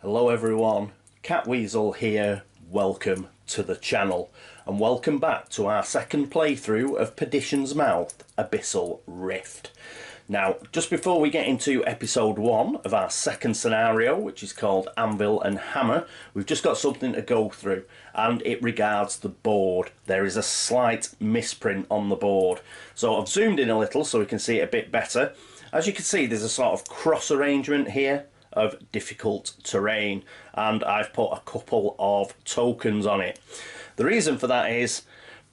Hello everyone, Catweazle here, welcome to the channel and welcome back to our second playthrough of Perdition's Mouth, Abyssal Rift. Now, just before we get into episode 1 of our second scenario, which is called Anvil and Hammer, we've just got something to go through, and it regards the board. There is a slight misprint on the board. So I've zoomed in a little so we can see it a bit better. As you can see, there's a sort of cross arrangement here of difficult terrain, and I've put a couple of tokens on it. The reason for that is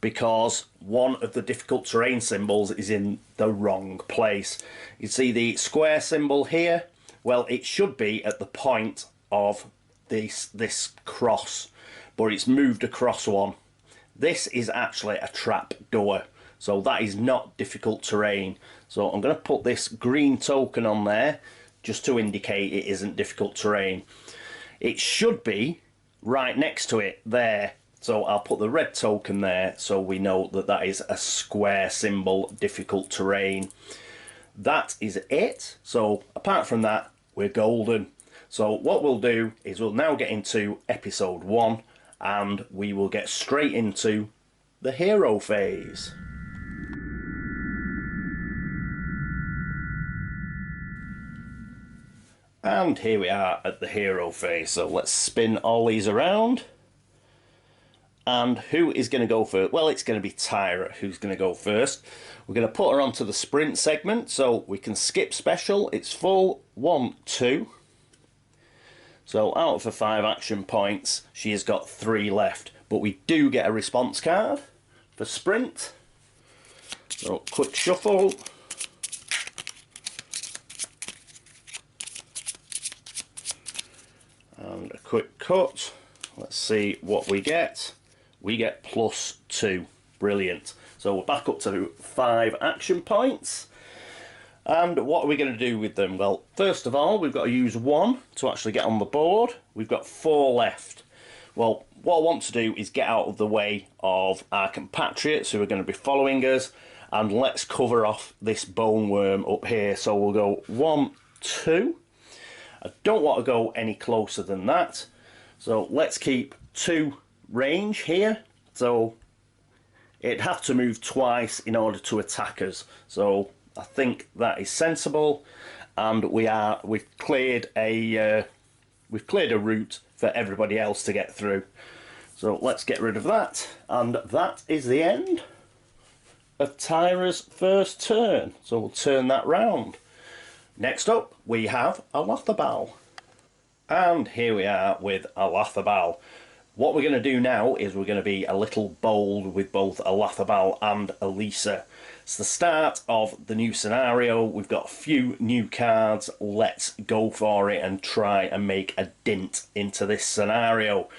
because one of the difficult terrain symbols is in the wrong place. You see the square symbol here? Well, it should be at the point of this cross, but it's moved across one. This is actually a trap door, so that is not difficult terrain. So I'm going to put this green token on there just to indicate it isn't difficult terrain. It should be right next to it there, so I'll put the red token there so we know that that is a square symbol, difficult terrain. That is it. So apart from that, we're golden. So what we'll do is we'll now get into episode 1 and we will get straight into the hero phase. And here we are at the hero phase, so let's spin all these around. And who is going to go first? Well, it's going to be Tyra who's going to go first. We're going to put her onto the sprint segment, so we can skip special. It's full, 1, 2. So out of the 5 action points, she has got 3 left. But we do get a response card for sprint. So quick shuffle. And a quick cut. Let's see what we get. We get +2. Brilliant. So we're back up to 5 action points. And what are we going to do with them? Well, first of all, we've got to use 1 to actually get on the board. We've got 4 left. Well, what I want to do is get out of the way of our compatriots who are going to be following us. And let's cover off this bone worm up here. So we'll go 1, 2. I don't want to go any closer than that, so let's keep 2 range here. So it'd have to move twice in order to attack us, so I think that is sensible. And we've cleared a route for everybody else to get through, so let's get rid of that. And that is the end of Tyra's first turn, so we'll turn that round. Next up, we have Olazabal. And here we are with Olazabal. What we're going to do now is we're going to be a little bold with both Olazabal and Elisa. It's the start of the new scenario. We've got a few new cards. Let's go for it and try and make a dent into this scenario.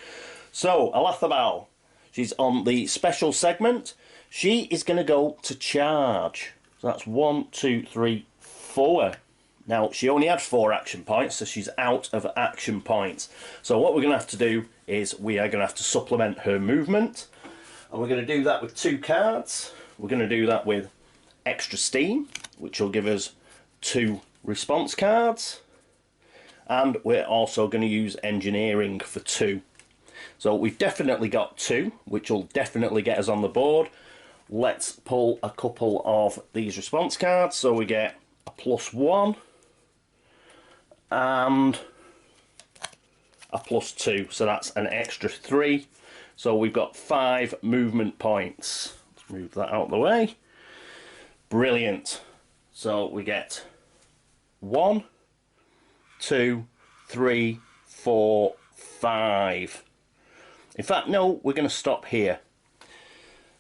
So, Olazabal, she's on the special segment. She is going to go to charge. So that's 1, 2, 3, 4. Now, she only had 4 action points, so she's out of action points. So what we're going to have to do is we are going to have to supplement her movement. And we're going to do that with 2 cards. We're going to do that with extra steam, which will give us 2 response cards. And we're also going to use engineering for 2. So we've definitely got 2, which will definitely get us on the board. Let's pull a couple of these response cards. So we get a +1. And a +2, so that's an extra 3. So we've got 5 movement points. Let's move that out of the way. Brilliant. So we get 1, 2, 3, 4, 5. In fact, no, we're going to stop here.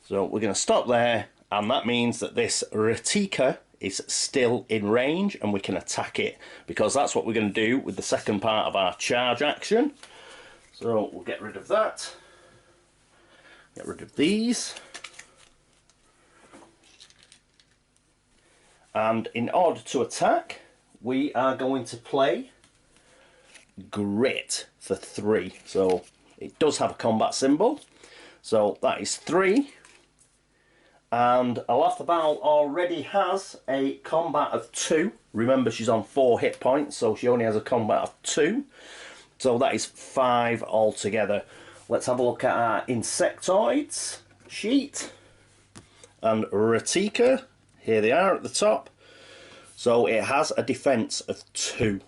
So we're going to stop there, and that means that this Ratika is still in range and we can attack it, because that's what we're going to do with the second part of our charge action. So we'll get rid of that, get rid of these, and in order to attack we are going to play grit for 3. So it does have a combat symbol, so that is 3. And Olazabal already has a combat of 2. Remember, she's on 4 hit points, so she only has a combat of 2. So that is 5 altogether. Let's have a look at our insectoids sheet. And Ratika, here they are at the top. So it has a defense of 2.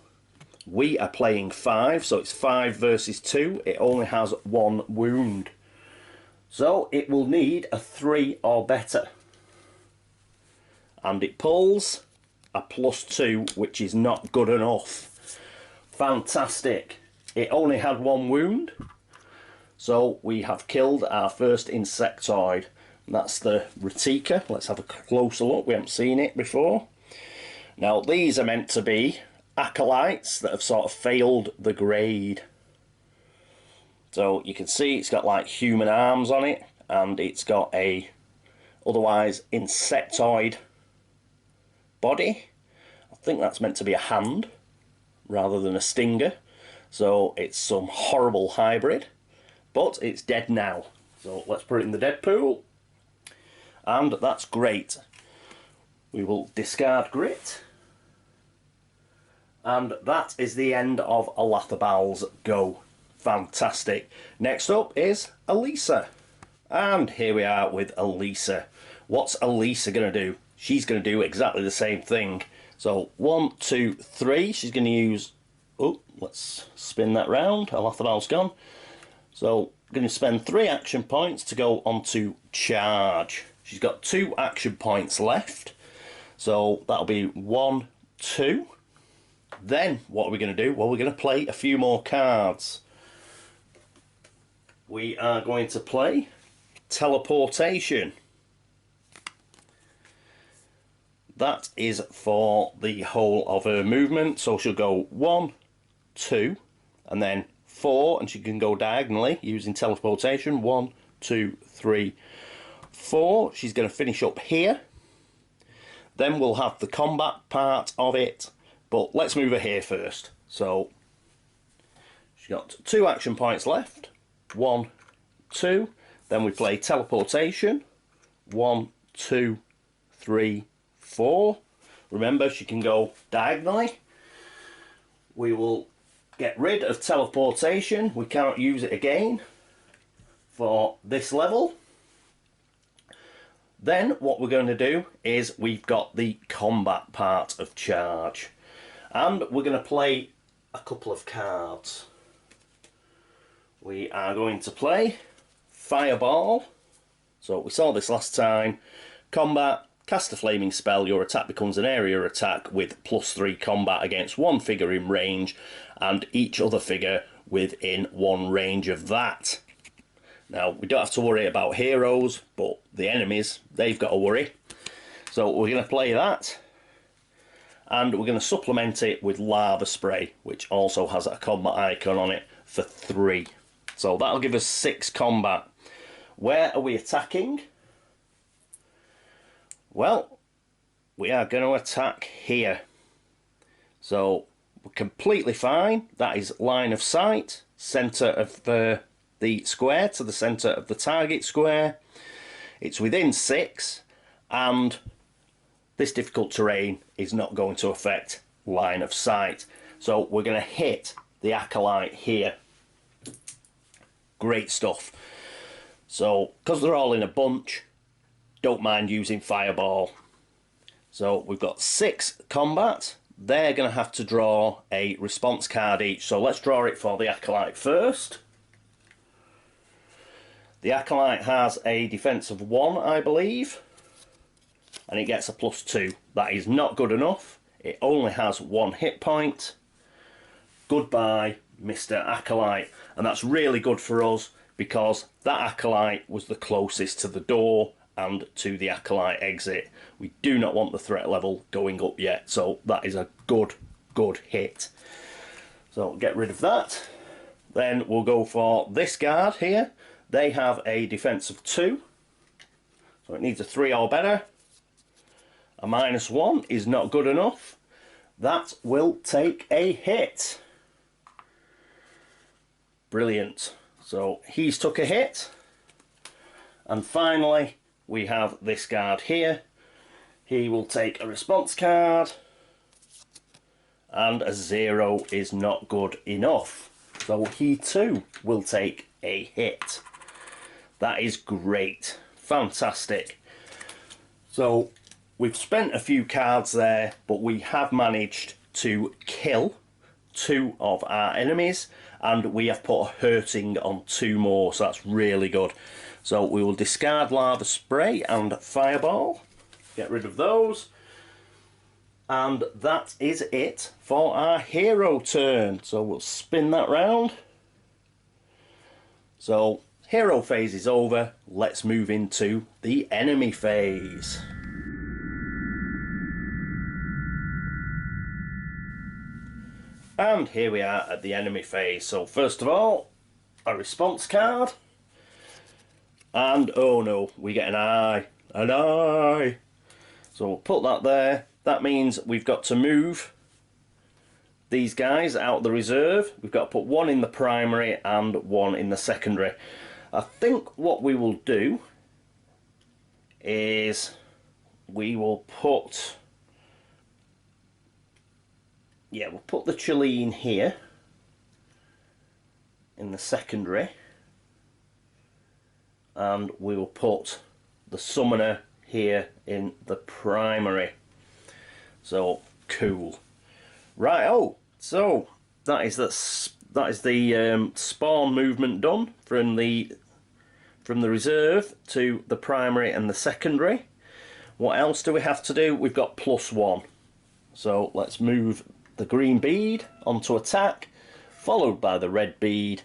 We are playing 5, so it's 5 versus 2. It only has 1 wound. So it will need a 3 or better. And it pulls a +2, which is not good enough. Fantastic. It only had 1 wound. So we have killed our first insectoid. And that's the Ratika. Let's have a closer look. We haven't seen it before. Now these are meant to be acolytes that have sort of failed the grade. So you can see it's got like human arms on it, and it's got a otherwise insectoid body. I think that's meant to be a hand rather than a stinger. So it's some horrible hybrid, but it's dead now. So let's put it in the dead pool, and that's great. We will discard grit. And that is the end of Olazabal's go. Fantastic. Next up is Elisa. And here we are with Elisa. What's Elisa going to do? She's going to do exactly the same thing. So 1, 2, 3. She's going to use... Oh, let's spin that round. Olazabal's gone. So I'm going to spend 3 action points to go onto charge. She's got 2 action points left. So that'll be 1, 2. Then what are we going to do? Well, we're going to play a few more cards. We are going to play teleportation. That is for the whole of her movement. So she'll go 1, 2, and then 4, and she can go diagonally using teleportation. 1, 2, 3, 4. She's going to finish up here. Then we'll have the combat part of it. But let's move her here first. So she's got 2 action points left. 1, 2. Then we play teleportation. 1, 2, 3, 4. Remember, she can go diagonally. We will get rid of teleportation. We cannot use it again for this level. Then what we're going to do is we've got the combat part of charge. And we're going to play a couple of cards. We are going to play Fireball. So we saw this last time. Combat, cast a flaming spell. Your attack becomes an area attack with +3 combat against 1 figure in range and each other figure within 1 range of that. Now, we don't have to worry about heroes, but the enemies, they've got to worry. So we're going to play that. And we're going to supplement it with lava spray, which also has a combat icon on it for 3. So that'll give us 6 combat. Where are we attacking? Well, we are going to attack here. So we're completely fine. That is line of sight, centre of the square to the centre of the target square. It's within 6, and this difficult terrain is not going to affect line of sight. So we're going to hit the acolyte here. Great stuff. So, because they're all in a bunch, don't mind using Fireball. So we've got 6 combat. They're going to have to draw a response card each. So let's draw it for the acolyte first. The acolyte has a defense of 1, I believe. And it gets a +2. That is not good enough. It only has 1 hit point. Goodbye, Mr. Acolyte. And that's really good for us because that acolyte was the closest to the door and to the acolyte exit. We do not want the threat level going up yet, so that is a good hit. So get rid of that. Then we'll go for this guard here. They have a defense of 2, so it needs a 3 or better. A -1 is not good enough. That will take a hit. Brilliant. So he's took a hit. And finally, we have this guard here. He will take a response card. And a 0 is not good enough. So he too will take a hit. That is great. Fantastic. So we've spent a few cards there, but we have managed to kill 2 of our enemies, and we have put a hurting on 2 more, so that's really good. So we will discard lava spray and fireball, get rid of those, and that is it for our hero turn. So we'll spin that round. So hero phase is over, let's move into the enemy phase. And here we are at the enemy phase. So first of all, a response card. And oh no, we get an eye. An eye! So we'll put that there. That means we've got to move these guys out of the reserve. We've got to put 1 in the primary and 1 in the secondary. I think what we will do is we will put... yeah, we'll put the Chilean here in the secondary, and we will put the summoner here in the primary. So cool. Right, oh, so that is the spawn movement done from the reserve to the primary and the secondary. What else do we have to do? We've got +1. So let's move the green bead onto attack, followed by the red bead.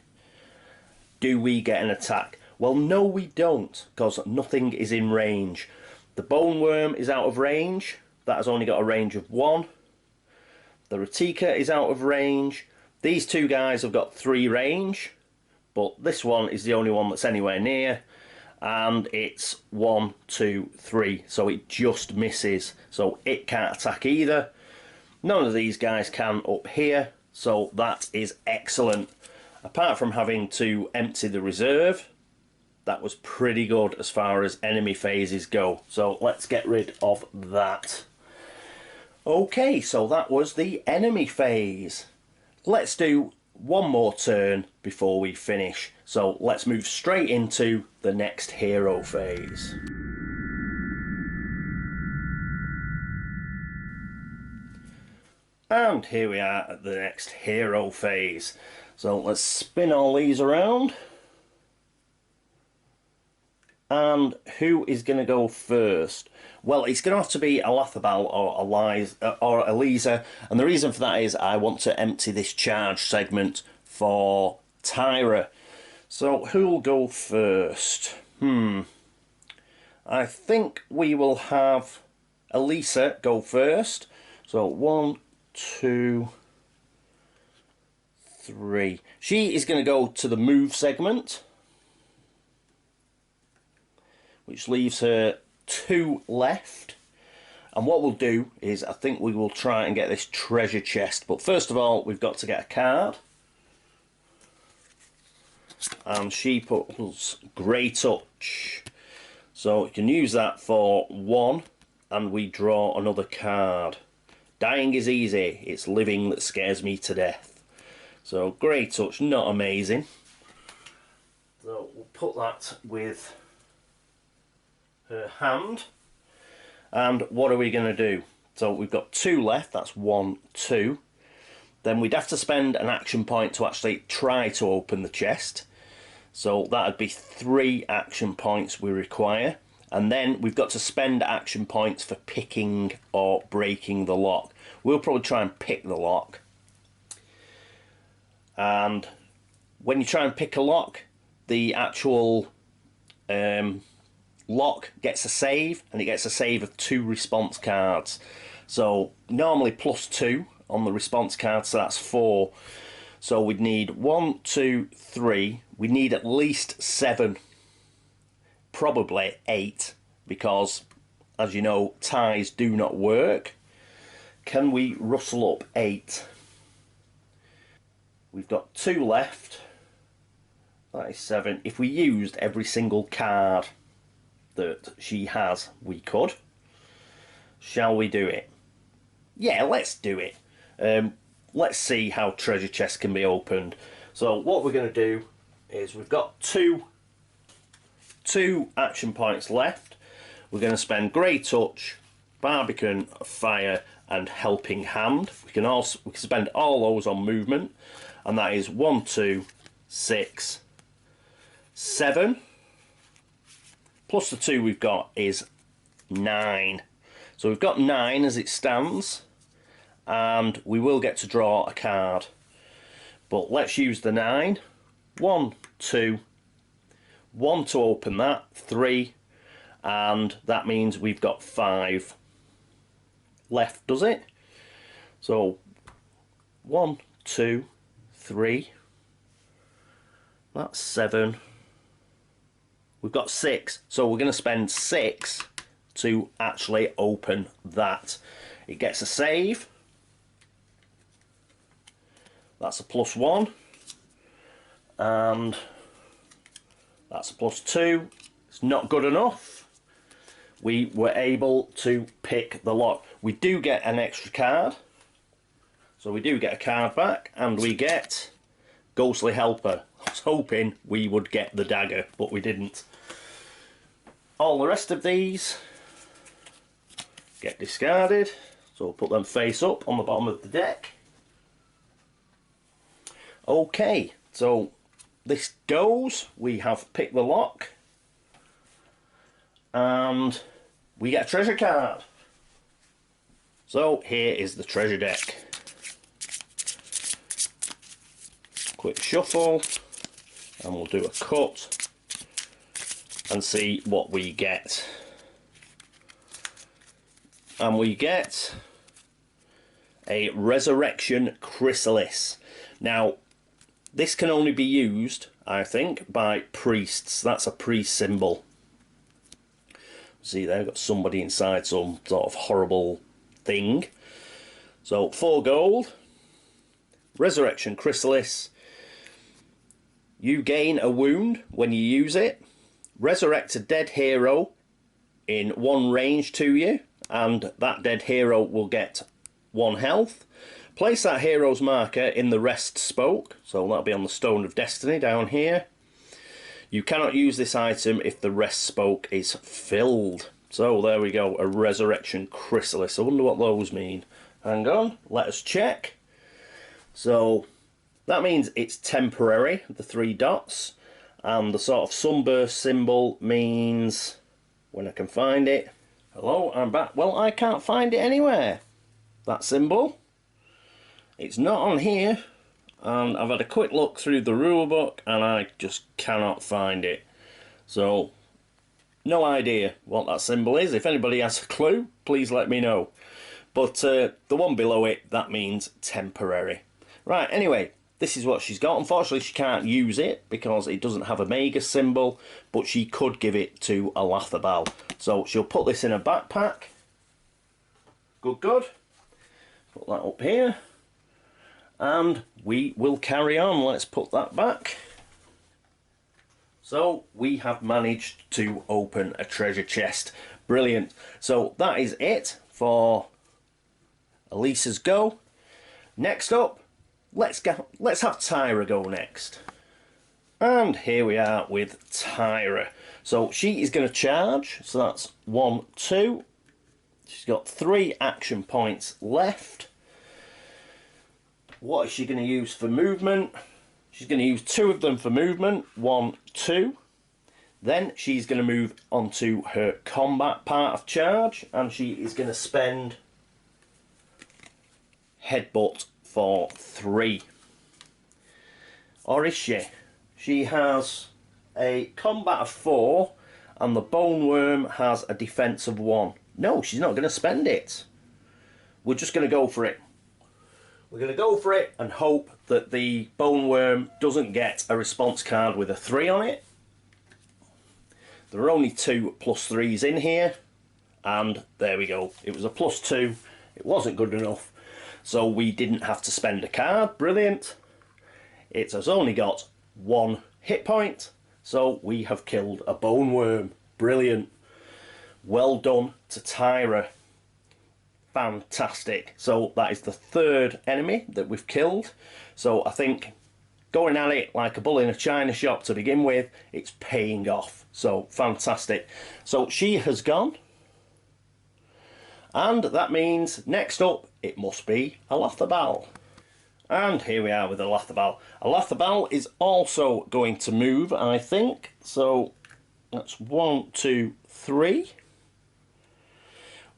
Do we get an attack? Well, no we don't, because nothing is in range. The bone worm is out of range. That has only got a range of 1. The Ratika is out of range. These 2 guys have got 3 range, but this one is the only one that's anywhere near, and it's 1, 2, 3, so it just misses. So it can't attack either. None of these guys can up here, so that is excellent. Apart from having to empty the reserve, that was pretty good as far as enemy phases go. So let's get rid of that. Okay, so that was the enemy phase. Let's do one more turn before we finish. So let's move straight into the next hero phase. And here we are at the next hero phase. So let's spin all these around. And who is going to go first? Well, it's going to have to be Olazabal or Elisa. And the reason for that is I want to empty this charge segment for Tyra. So who will go first? I think we will have Elisa go first. So 1, 2, 3. She is going to go to the move segment, which leaves her 2 left. And what we'll do is I think we will try and get this treasure chest. But first of all, we've got to get a card. And she puts Grey Touch. So you can use that for 1, and we draw another card. Dying is easy, it's living that scares me to death. So Grey Touch, not amazing. So we'll put that with her hand. And what are we going to do? So we've got 2 left, that's 1, 2. Then we'd have to spend an action point to actually try to open the chest. So that would be 3 action points we require. And then we've got to spend action points for picking or breaking the lock. We'll probably try and pick the lock. And when you try and pick a lock, the actual lock gets a save, and it gets a save of 2 response cards. So normally +2 on the response card, so that's 4. So we'd need 1, 2, 3. We need at least 7. Probably 8, because as you know, ties do not work. Can we rustle up 8? We've got 2 left. That is 7. If we used every single card that she has, we could. Shall we do it? Yeah, let's do it. Let's see how treasure chests can be opened. So what we're going to do is we've got two action points left. We're going to spend Grey Touch, Barbican, Fire and Helping Hand. We can spend all those on movement, and that is 1, 2, 6, 7. Plus the 2 we've got is 9. So we've got 9 as it stands, and we will get to draw a card. But let's use the 9. 1, 2, 1 to open that, 3, and that means we've got 5 left, does it? So 1, 2, 3, that's 7. We've got 6, so we're going to spend 6 to actually open that. It gets a save. That's a +1, and that's a +2. It's not good enough. We were able to pick the lock. We do get an extra card, so we do get a card back, and we get Ghostly Helper. I was hoping we would get the dagger, but we didn't. All the rest of these get discarded, so we'll put them face up on the bottom of the deck. Okay, so this goes. We have picked the lock, and we get a treasure card. So here is the treasure deck. Quick shuffle, and we'll do a cut and see what we get. And we get a Resurrection Chrysalis. Now, this can only be used, I think, by priests. That's a priest symbol. See, they've got somebody inside some sort of horrible thing. So 4 gold, Resurrection Chrysalis. You gain a wound when you use it. Resurrect a dead hero in 1 range to you, and that dead hero will get 1 health. Place that hero's marker in the rest spoke, so that'll be on the Stone of Destiny down here. You cannot use this item if the rest spoke is filled. So there we go, a Resurrection Chrysalis. I wonder what those mean. Hang on, let us check. So that means it's temporary, the 3 dots, and the sort of sunburst symbol means, when I can find it, hello, I'm back. Well, I can't find it anywhere, that symbol. It's not on here, and I've had a quick look through the rulebook and I just cannot find it. So, no idea what that symbol is. If anybody has a clue, please let me know. But the one below it, that means temporary. Right, anyway, this is what she's got. Unfortunately, she can't use it because it doesn't have a mega symbol, but she could give it to Olazabal. So she'll put this in a backpack. Good, good. Put that up here. And we will carry on. Let's put that back. So we have managed to open a treasure chest. Brilliant. So that is it for Elisa's go. Next up, let's have Tyra go next. And here we are with Tyra. So she is going to charge. So that's 1, 2. She's got 3 action points left. What is she going to use for movement? She's going to use 2 of them for movement. 1, 2. Then she's going to move on to her combat part of charge, and she is going to spend Headbutt for 3. Or is she? She has a combat of 4, and the Bone Worm has a defense of 1. No, she's not going to spend it. We're just going to go for it. We're going to go for it and hope that the Bone Worm doesn't get a response card with a 3 on it. There are only 2 +3s in here, and there we go. It was a +2. It wasn't good enough, so we didn't have to spend a card. Brilliant. It has only got 1 hit point, so we have killed a Bone Worm. Brilliant. Well done to Tyra. Fantastic. So that is the 3rd enemy that we've killed. So I think going at it like a bull in a china shop to begin with, it's paying off. So fantastic. So she has gone, and that means next up it must be Olazabal. And here we are with Olazabal. Olazabal is also going to move, I think. So that's 1, 2, 3.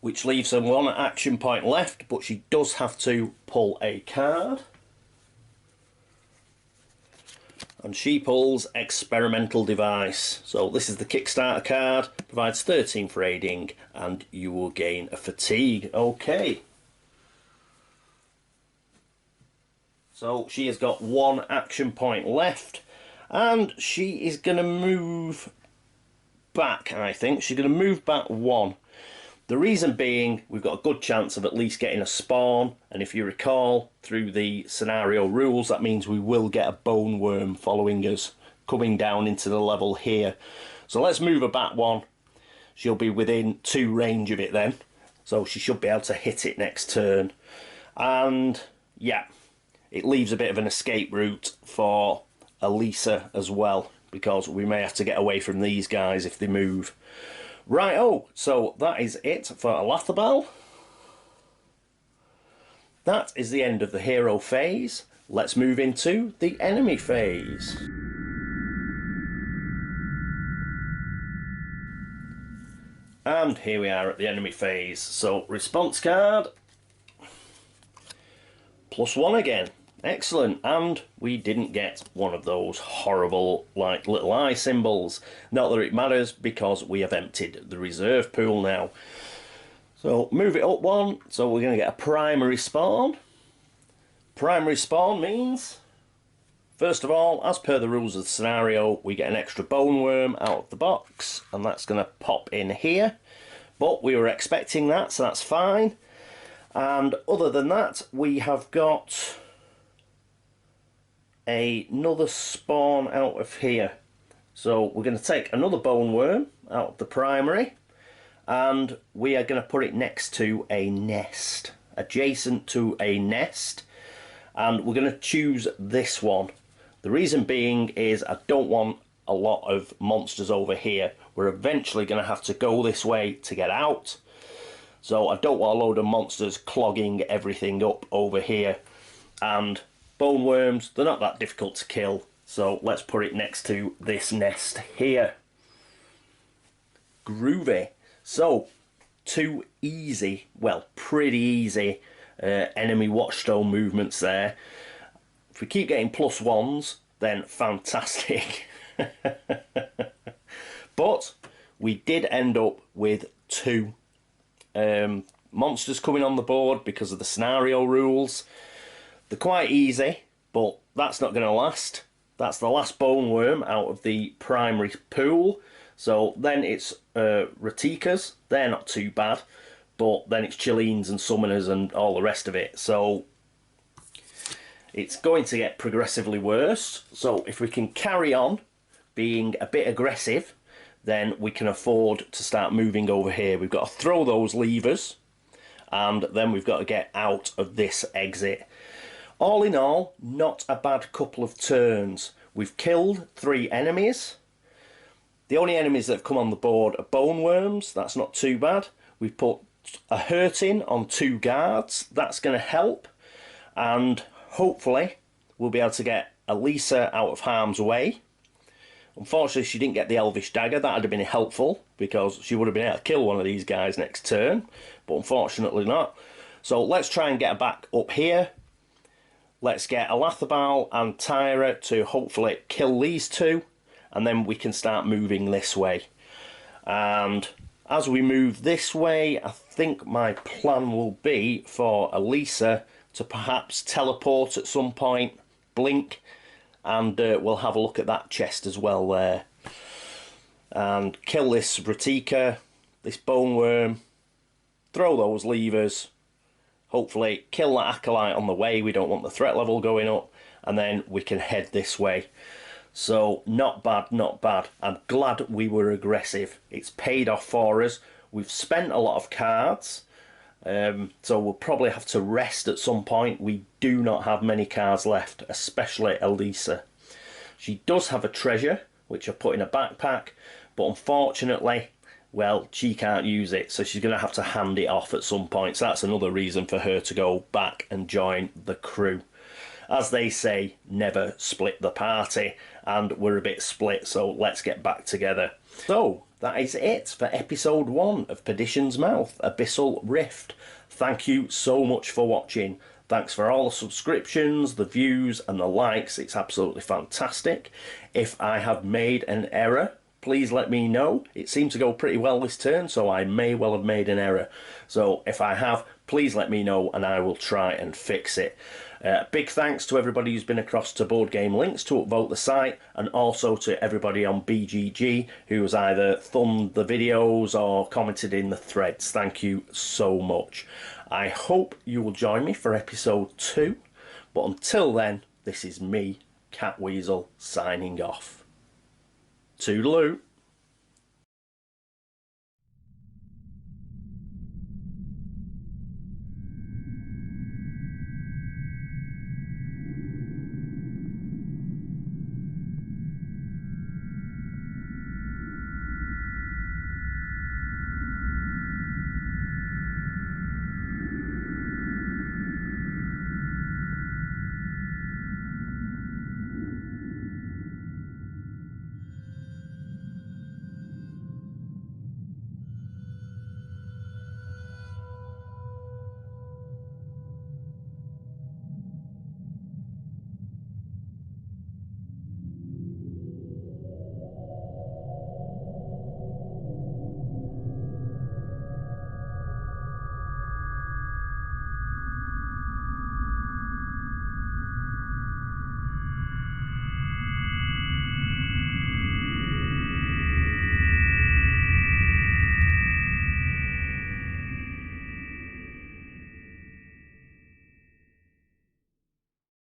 Which leaves her 1 action point left, but she does have to pull a card. And she pulls Experimental Device. So this is the Kickstarter card, provides 13 for aiding, and you will gain a fatigue. Okay. So she has got 1 action point left, and she is going to move back, I think. She's going to move back 1. The reason being, we've got a good chance of at least getting a spawn, and if you recall through the scenario rules, that means we will get a bone worm following us coming down into the level here. So let's move her back 1. She'll be within 2 range of it then, so she should be able to hit it next turn. And yeah, it leaves a bit of an escape route for Elisa as well, because we may have to get away from these guys if they move. Right, oh, so that is it for Olazabal. That is the end of the hero phase. Let's move into the enemy phase. And here we are at the enemy phase. So, response card. +1 again. Excellent, and we didn't get one of those horrible like little eye symbols. Not that it matters, because we have emptied the reserve pool now. So move it up 1, so we're going to get a primary spawn. Primary spawn means, first of all, as per the rules of the scenario, we get an extra bone worm out of the box, and that's going to pop in here. But we were expecting that, so that's fine. And other than that, we have got another spawn out of here. So we're going to take another bone worm out of the primary, and we are going to put it next to a nest, adjacent to a nest, and we're going to choose this one. The reason being is I don't want a lot of monsters over here. We're eventually going to have to go this way to get out, so I don't want a load of monsters clogging everything up over here. And bone worms, they're not that difficult to kill, so let's put it next to this nest here. Groovy. So, 2 easy, well, pretty easy enemy watchstone movements there. If we keep getting +1s, then fantastic. But we did end up with 2 monsters coming on the board because of the scenario rules. They're quite easy, but that's not going to last. That's the last bone worm out of the primary pool. So then it's Ratikas. They're not too bad, but then it's Chilleens and Summoners and all the rest of it. So it's going to get progressively worse. So if we can carry on being a bit aggressive, then we can afford to start moving over here. We've got to throw those levers, and then we've got to get out of this exit. All in all, not a bad couple of turns. We've killed 3 enemies. The only enemies that have come on the board are bone worms. That's not too bad. We've put a hurting on 2 guards. That's going to help. And hopefully we'll be able to get Elisa out of harm's way. Unfortunately, she didn't get the Elvish Dagger. That would have been helpful, because she would have been able to kill one of these guys next turn. But unfortunately not. So let's try and get her back up here. Let's get Olazabal and Tyra to hopefully kill these 2, and then we can start moving this way. And as we move this way, I think my plan will be for Elisa to perhaps teleport at some point, blink, and we'll have a look at that chest as well there. And kill this Ratika, this bone worm, throw those levers, hopefully kill that acolyte on the way. We don't want the threat level going up, and then we can head this way. So not bad, not bad. I'm glad we were aggressive. It's paid off for us. We've spent a lot of cards, So we'll probably have to rest at some point. We do not have many cards left, especially Elisa. She does have a treasure, which I put in a backpack, but unfortunately, well, she can't use it, so she's going to have to hand it off at some point. So that's another reason for her to go back and join the crew. As they say, never split the party, and we're a bit split, so let's get back together. So, that is it for episode 1 of Perdition's Mouth, Abyssal Rift. Thank you so much for watching. Thanks for all the subscriptions, the views and the likes. It's absolutely fantastic. If I have made an error, please let me know. It seemed to go pretty well this turn, so I may well have made an error. So if I have, please let me know and I will try and fix it. Big thanks to everybody who's been across to Board Game Links to upvote the site, and also to everybody on BGG who has either thumbed the videos or commented in the threads. Thank you so much. I hope you will join me for episode 2, but until then, this is me, Catweazle, signing off. Toodaloo.